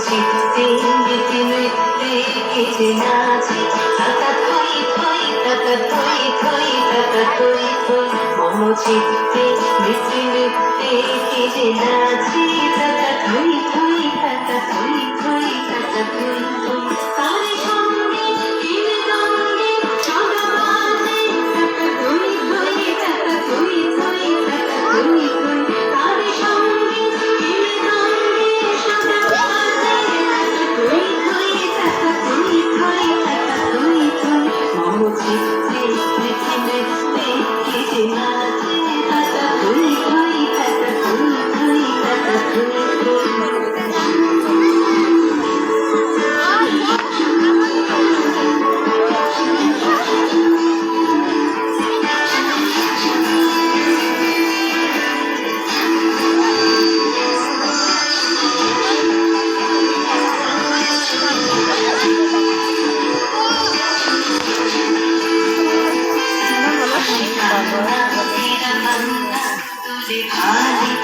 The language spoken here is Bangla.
চিত্তে নীতি নৃত্যে কেটে নাচে টাকা থই থই টাকা থই থই টাকা থই থই মম চিত্তে নীতি নৃত্যে কেটে নাচে টাকা থই থই টাকা থই থই টাকা থই থই তার সঙ্গে তিন দণ্ডে সদাবাদে টাকা থই থই টাকা থই থই টাকা থই থই তার সঙ্গে তিন দণ্ডে সদাবাদে চিত্তে নীতি নৃত্যে কেটে নাচে টাকা থই থই টাকা থই থই টাকা থই থই ভালো